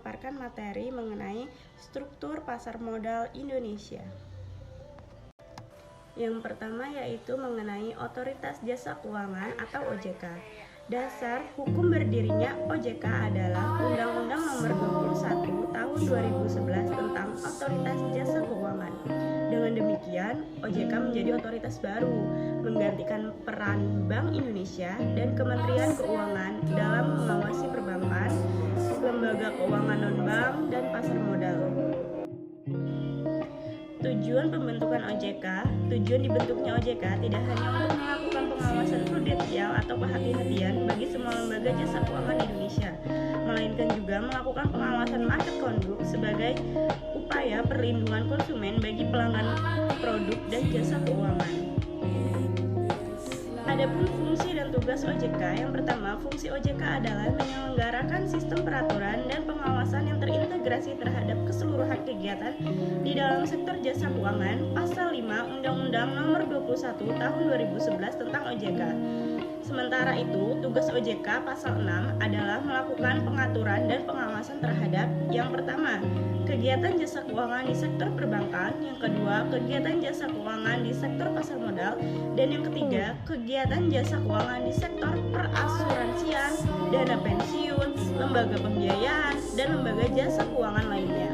memaparkan materi mengenai struktur pasar modal Indonesia. Yang pertama yaitu mengenai Otoritas Jasa Keuangan atau OJK. Dasar hukum berdirinya OJK adalah Undang-Undang Nomor 21 Tahun 2011 tentang Otoritas Jasa Keuangan. Dengan demikian, OJK menjadi otoritas baru, menggantikan peran Bank Indonesia dan Kementerian Keuangan dalam mengawasi perbankan, lembaga keuangan non-bank, dan pasar modal. Tujuan dibentuknya OJK tidak hanya untuk melakukan pengawasan prudensial atau kehati-hatian bagi semua lembaga jasa keuangan di Indonesia, melainkan juga melakukan pengawasan market conduct sebagai upaya perlindungan konsumen bagi pelanggan produk dan jasa keuangan. Adapun fungsi dan tugas OJK, yang pertama, fungsi OJK adalah menyelenggarakan sistem peraturan dan pengawasan yang terintegrasi terhadap keseluruhan kegiatan di dalam sektor jasa keuangan, Pasal 5 Undang-Undang Nomor 21 Tahun 2011 tentang OJK. Sementara itu, tugas OJK Pasal 6 adalah melakukan pengaturan dan pengawasan terhadap yang pertama, kegiatan jasa keuangan di sektor perbankan, yang kedua, kegiatan jasa keuangan di sektor pasar modal, dan yang ketiga, kegiatan jasa keuangan di sektor perasuransian, dana pensiun, lembaga pembiayaan, dan lembaga jasa keuangan lainnya.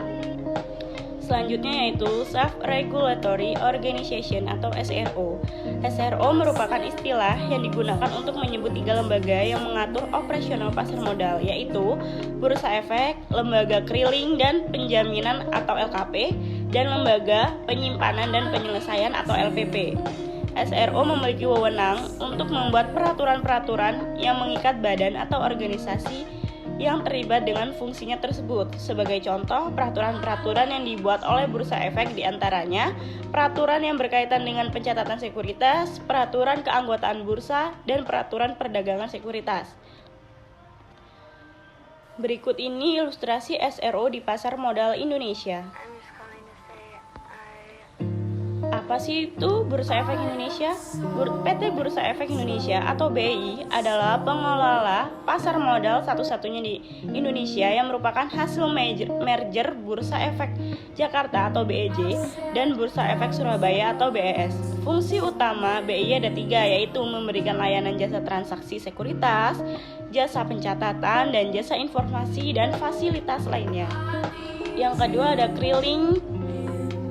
Selanjutnya yaitu Self-Regulatory Organization atau SRO. SRO merupakan istilah yang digunakan untuk menyebut 3 lembaga yang mengatur operasional pasar modal, yaitu Bursa Efek, Lembaga Clearing dan Penjaminan atau LKP, dan Lembaga Penyimpanan dan Penyelesaian atau LPP. SRO memiliki wewenang untuk membuat peraturan-peraturan yang mengikat badan atau organisasi yang terlibat dengan fungsinya tersebut. Sebagai contoh, peraturan-peraturan yang dibuat oleh Bursa Efek diantaranya peraturan yang berkaitan dengan pencatatan sekuritas, peraturan keanggotaan bursa, dan peraturan perdagangan sekuritas. Berikut ini ilustrasi SRO di pasar modal Indonesia. Apa sih itu Bursa Efek Indonesia? PT Bursa Efek Indonesia atau BEI adalah pengelola pasar modal satu-satunya di Indonesia yang merupakan hasil merger Bursa Efek Jakarta atau BEJ dan Bursa Efek Surabaya atau BES. Fungsi utama BEI ada 3, yaitu memberikan layanan jasa transaksi sekuritas, jasa pencatatan, dan jasa informasi dan fasilitas lainnya. Yang kedua ada Clearing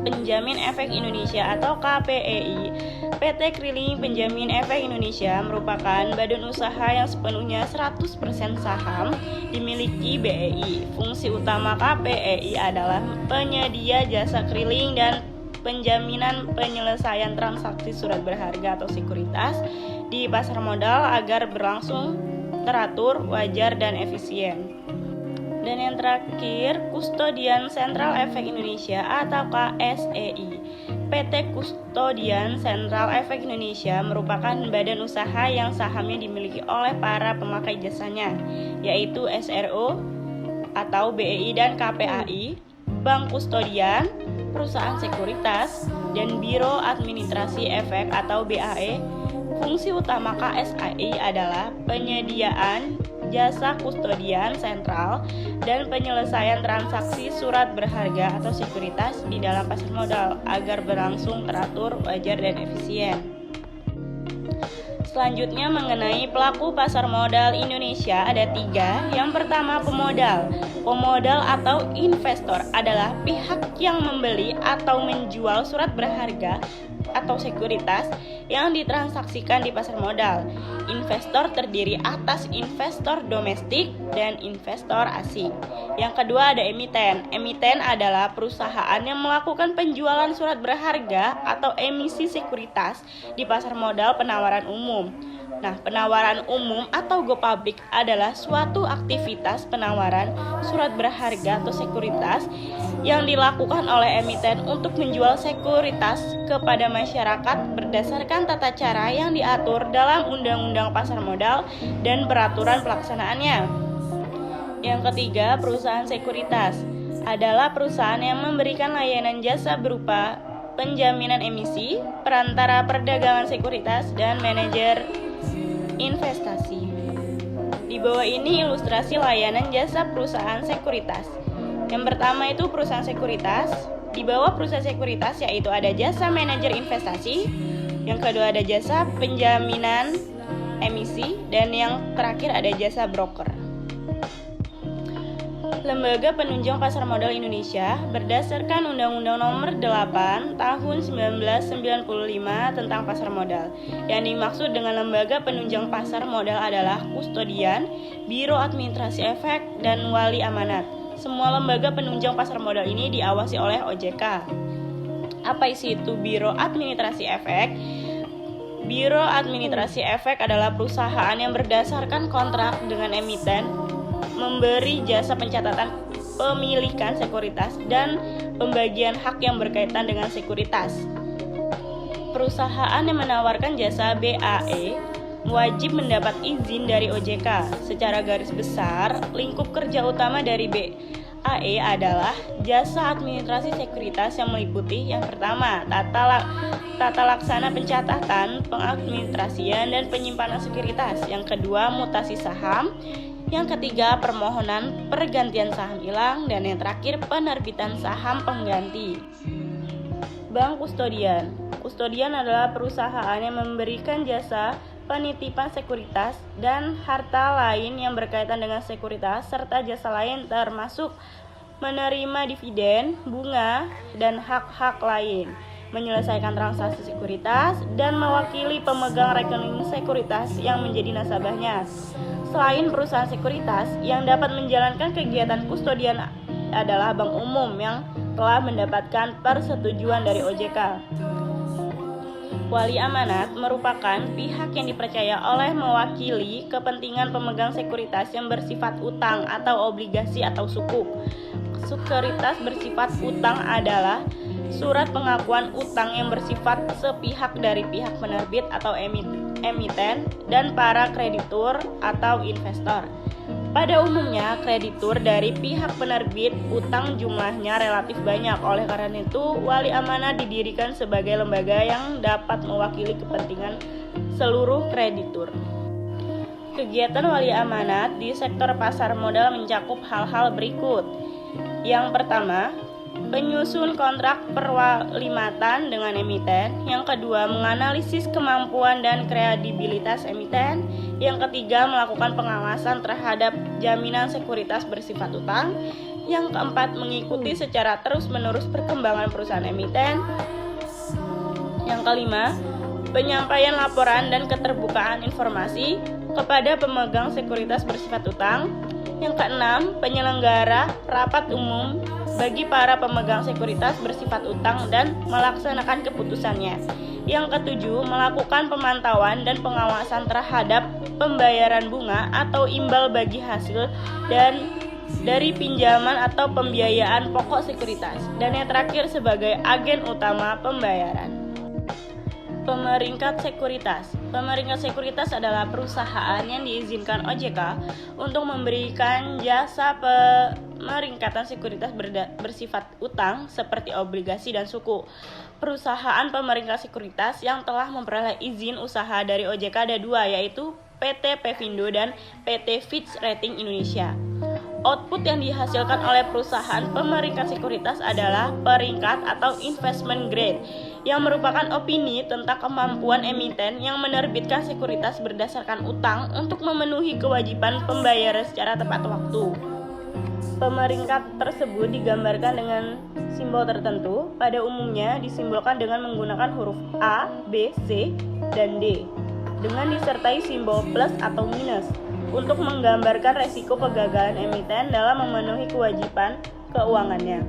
Penjamin Efek Indonesia atau KPEI. PT Clearing Penjamin Efek Indonesia merupakan badan usaha yang sepenuhnya 100% saham dimiliki BEI. Fungsi utama KPEI adalah penyedia jasa clearing dan penjaminan penyelesaian transaksi surat berharga atau sekuritas di pasar modal agar berlangsung teratur, wajar, dan efisien. Dan yang terakhir, Kustodian Sentral Efek Indonesia atau KSEI. PT Kustodian Sentral Efek Indonesia merupakan badan usaha yang sahamnya dimiliki oleh para pemakai jasanya, yaitu SRO atau BEI dan KPAI, Bank Kustodian, Perusahaan Sekuritas, dan Biro Administrasi Efek atau BAE. Fungsi utama KSEI adalah penyediaan jasa kustodian sentral dan penyelesaian transaksi surat berharga atau sekuritas di dalam pasar modal agar berlangsung teratur, wajar, dan efisien. Selanjutnya mengenai pelaku pasar modal Indonesia ada 3. Yang pertama, pemodal. Pemodal atau investor adalah pihak yang membeli atau menjual surat berharga atau sekuritas yang ditransaksikan di pasar modal. Investor terdiri atas investor domestik dan investor asing. Yang kedua ada emiten. Emiten adalah perusahaan yang melakukan penjualan surat berharga atau emisi sekuritas di pasar modal penawaran umum. Nah, penawaran umum atau go public adalah suatu aktivitas penawaran surat berharga atau sekuritas yang dilakukan oleh emiten untuk menjual sekuritas kepada masyarakat berdasarkan tata cara yang diatur dalam Undang-Undang Pasar Modal dan peraturan pelaksanaannya. Yang ketiga, perusahaan sekuritas adalah perusahaan yang memberikan layanan jasa berupa penjaminan emisi, perantara perdagangan sekuritas, dan manajer investasi. Di bawah ini ilustrasi layanan jasa perusahaan sekuritas. Yang pertama itu perusahaan sekuritas. Di bawah perusahaan sekuritas yaitu ada jasa manajer investasi, yang kedua ada jasa penjaminan emisi, dan yang terakhir ada jasa broker. Lembaga Penunjang Pasar Modal Indonesia berdasarkan Undang-Undang Nomor 8 Tahun 1995 tentang pasar modal. Yang dimaksud dengan lembaga penunjang pasar modal adalah kustodian, biro administrasi efek, dan wali amanat. Semua lembaga penunjang pasar modal ini diawasi oleh OJK. Apa isi itu biro administrasi efek? Biro administrasi efek adalah perusahaan yang berdasarkan kontrak dengan emiten memberi jasa pencatatan pemilikan sekuritas dan pembagian hak yang berkaitan dengan sekuritas. Perusahaan yang menawarkan jasa BAE wajib mendapat izin dari OJK. Secara garis besar, lingkup kerja utama dari BAE adalah jasa administrasi sekuritas yang meliputi yang pertama, tata laksana pencatatan, pengadministrasian, dan penyimpanan sekuritas. Yang kedua, mutasi saham. Yang ketiga, permohonan pergantian saham hilang, dan yang terakhir, penerbitan saham pengganti. Bank kustodian. Kustodian adalah perusahaan yang memberikan jasa penitipan sekuritas dan harta lain yang berkaitan dengan sekuritas serta jasa lain termasuk menerima dividen, bunga, dan hak-hak lain, menyelesaikan transaksi sekuritas, dan mewakili pemegang rekening sekuritas yang menjadi nasabahnya. Selain perusahaan sekuritas, yang dapat menjalankan kegiatan kustodian adalah bank umum yang telah mendapatkan persetujuan dari OJK. Wali amanat merupakan pihak yang dipercaya oleh mewakili kepentingan pemegang sekuritas yang bersifat utang atau obligasi atau sukuk. Sekuritas bersifat utang adalah surat pengakuan utang yang bersifat sepihak dari pihak penerbit atau emiten dan para kreditur atau investor. Pada umumnya, kreditur dari pihak penerbit utang jumlahnya relatif banyak. Oleh karena itu, wali amanat didirikan sebagai lembaga yang dapat mewakili kepentingan seluruh kreditur. Kegiatan wali amanat di sektor pasar modal mencakup hal-hal berikut. Yang pertama, penyusun kontrak perwalimatan dengan emiten. Yang kedua, menganalisis kemampuan dan kredibilitas emiten. Yang ketiga, melakukan pengawasan terhadap jaminan sekuritas bersifat utang. Yang keempat, mengikuti secara terus-menerus perkembangan perusahaan emiten. Yang kelima, penyampaian laporan dan keterbukaan informasi kepada pemegang sekuritas bersifat utang. Yang keenam, penyelenggara rapat umum bagi para pemegang sekuritas bersifat utang dan melaksanakan keputusannya. Yang ketujuh, melakukan pemantauan dan pengawasan terhadap pembayaran bunga atau imbal bagi hasil dan dari pinjaman atau pembiayaan pokok sekuritas. Dan yang terakhir, sebagai agen utama pembayaran. Pemeringkat sekuritas. Pemeringkat sekuritas adalah perusahaan yang diizinkan OJK untuk memberikan jasa pemeringkatan sekuritas bersifat utang seperti obligasi dan suku. Perusahaan pemeringkat sekuritas yang telah memperoleh izin usaha dari OJK ada dua, yaitu PT Pevindo dan PT Fitch Rating Indonesia. Output yang dihasilkan oleh perusahaan pemeringkat sekuritas adalah peringkat atau investment grade, yang merupakan opini tentang kemampuan emiten yang menerbitkan sekuritas berdasarkan utang untuk memenuhi kewajiban pembayaran secara tepat waktu. Pemeringkat tersebut digambarkan dengan simbol tertentu, pada umumnya disimbolkan dengan menggunakan huruf A, B, C, dan D, dengan disertai simbol plus atau minus, untuk menggambarkan resiko kegagalan emiten dalam memenuhi kewajiban keuangannya.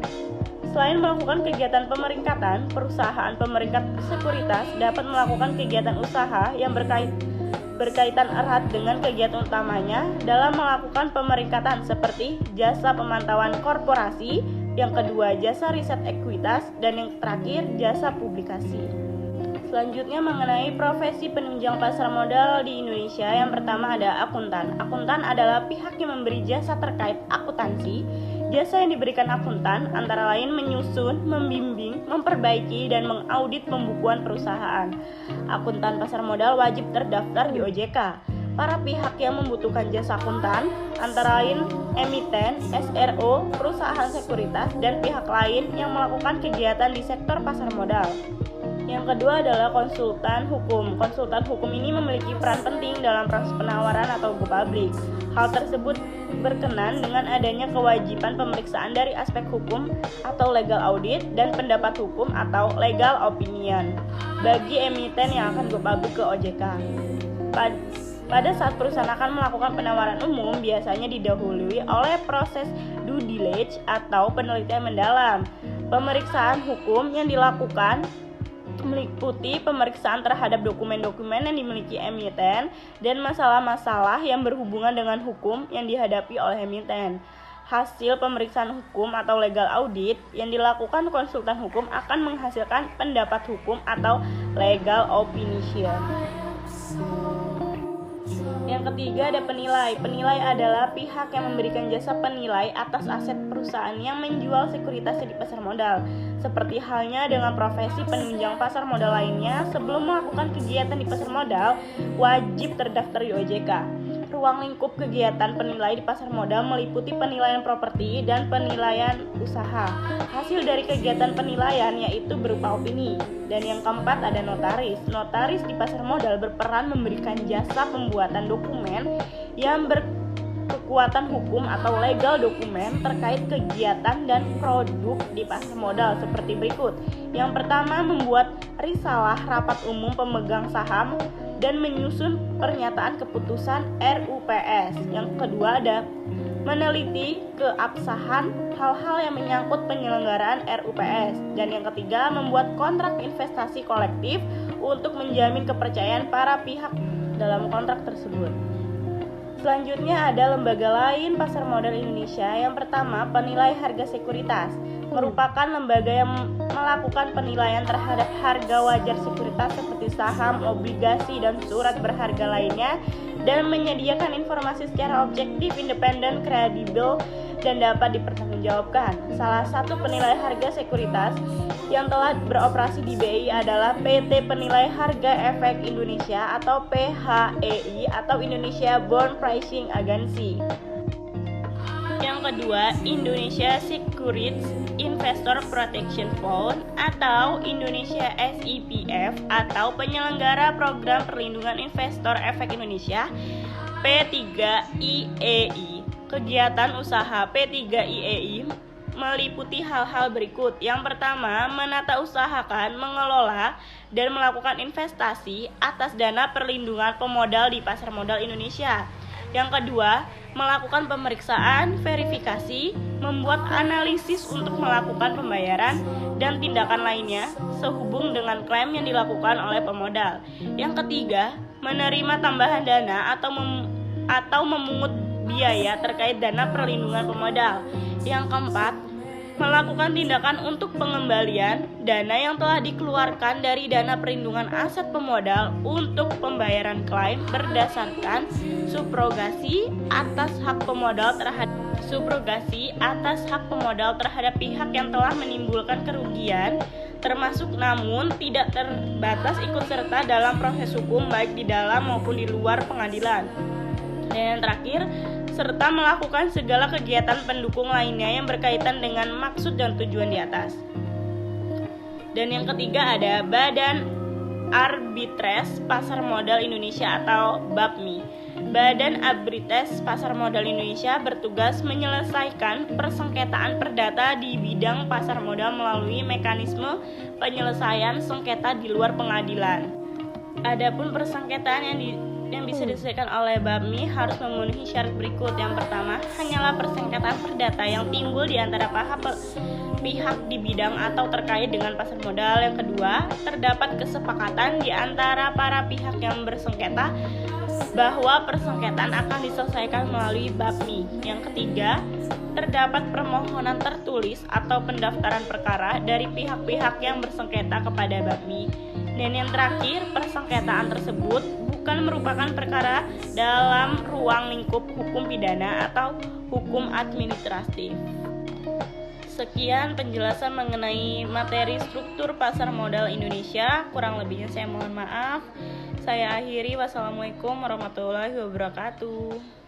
Selain melakukan kegiatan pemeringkatan, perusahaan pemeringkat sekuritas dapat melakukan kegiatan usaha yang berkaitan erat dengan kegiatan utamanya dalam melakukan pemeringkatan, seperti jasa pemantauan korporasi, yang kedua jasa riset ekuitas, dan yang terakhir jasa publikasi. Selanjutnya mengenai profesi penunjang pasar modal di Indonesia. Yang pertama ada akuntan. Akuntan adalah pihak yang memberi jasa terkait akuntansi. Jasa yang diberikan akuntan antara lain menyusun, membimbing, memperbaiki, dan mengaudit pembukuan perusahaan. Akuntan pasar modal wajib terdaftar di OJK. para pihak yang membutuhkan jasa akuntan, antara lain emiten, SRO, perusahaan sekuritas, dan pihak lain yang melakukan kegiatan di sektor pasar modal. Yang kedua adalah konsultan hukum. Konsultan hukum ini memiliki peran penting dalam proses penawaran atau go public. Hal tersebut berkenan dengan adanya kewajiban pemeriksaan dari aspek hukum atau legal audit dan pendapat hukum atau legal opinion bagi emiten yang akan go public ke OJK. Pada saat perusahaan akan melakukan penawaran umum, biasanya didahului oleh proses due diligence atau penelitian mendalam. Pemeriksaan hukum yang dilakukan meliputi pemeriksaan terhadap dokumen-dokumen yang dimiliki emiten dan masalah-masalah yang berhubungan dengan hukum yang dihadapi oleh emiten. Hasil pemeriksaan hukum atau legal audit yang dilakukan konsultan hukum akan menghasilkan pendapat hukum atau legal opinion. Yang ketiga ada penilai. Penilai adalah pihak yang memberikan jasa penilai atas aset perusahaan yang menjual sekuritasnya di pasar modal. Seperti halnya dengan profesi penunjang pasar modal lainnya, sebelum melakukan kegiatan di pasar modal, wajib terdaftar di OJK. Ruang lingkup kegiatan penilai di pasar modal meliputi penilaian properti dan penilaian usaha. Hasil dari kegiatan penilaian yaitu berupa opini. Dan yang keempat ada notaris. Notaris di pasar modal berperan memberikan jasa pembuatan dokumen yang berkekuatan hukum atau legal dokumen terkait kegiatan dan produk di pasar modal seperti berikut. Yang pertama, membuat risalah rapat umum pemegang saham dan menyusun pernyataan keputusan RUPS. Yang kedua ada meneliti keabsahan hal-hal yang menyangkut penyelenggaraan RUPS. Dan yang ketiga, membuat kontrak investasi kolektif untuk menjamin kepercayaan para pihak dalam kontrak tersebut. Selanjutnya ada lembaga lain pasar modal Indonesia. Yang pertama, penilai harga sekuritas. Merupakan lembaga yang melakukan penilaian terhadap harga wajar sekuritas seperti saham, obligasi, dan surat berharga lainnya, dan menyediakan informasi secara objektif, independen, kredibel, dan dapat dipertanggungjawabkan. Salah satu penilai harga sekuritas yang telah beroperasi di BI adalah PT Penilai Harga Efek Indonesia atau PHEI atau Indonesia Bond Pricing Agency. Yang kedua, Indonesia Securities Investor Protection Fund atau Indonesia SIPF atau penyelenggara program perlindungan investor efek Indonesia P3IEI. Kegiatan usaha P3IEI meliputi hal-hal berikut. Yang pertama, menata usahakan, mengelola, dan melakukan investasi atas dana perlindungan pemodal di pasar modal Indonesia. Yang kedua, melakukan pemeriksaan, verifikasi, membuat analisis untuk melakukan pembayaran dan tindakan lainnya sehubung dengan klaim yang dilakukan oleh pemodal. Yang ketiga, menerima tambahan dana atau memungut biaya terkait dana perlindungan pemodal. Yang keempat, melakukan tindakan untuk pengembalian dana yang telah dikeluarkan dari dana perlindungan aset pemodal untuk pembayaran klaim berdasarkan subrogasi atas hak pemodal terhadap pihak yang telah menimbulkan kerugian, termasuk namun tidak terbatas ikut serta dalam proses hukum baik di dalam maupun di luar pengadilan. Dan yang terakhir, serta melakukan segala kegiatan pendukung lainnya yang berkaitan dengan maksud dan tujuan di atas. Dan yang ketiga ada Badan Arbitres Pasar Modal Indonesia atau BAPMI. Badan Arbitres Pasar Modal Indonesia bertugas menyelesaikan persengketaan perdata di bidang pasar modal melalui mekanisme penyelesaian sengketa di luar pengadilan. Adapun persengketaan yang bisa diselesaikan oleh BAPMI harus memenuhi syarat berikut. Yang pertama, hanyalah persengketaan perdata yang timbul di antara pihak di bidang atau terkait dengan pasar modal. Yang kedua, terdapat kesepakatan di antara para pihak yang bersengketa bahwa persengketaan akan diselesaikan melalui BAPMI. Yang ketiga, terdapat permohonan tertulis atau pendaftaran perkara dari pihak-pihak yang bersengketa kepada BAPMI. Dan yang terakhir, persengketaan tersebut bukan merupakan perkara dalam ruang lingkup hukum pidana atau hukum administratif. Sekian penjelasan mengenai materi struktur pasar modal Indonesia. Kurang lebihnya saya mohon maaf. Saya akhiri. Wassalamualaikum warahmatullahi wabarakatuh.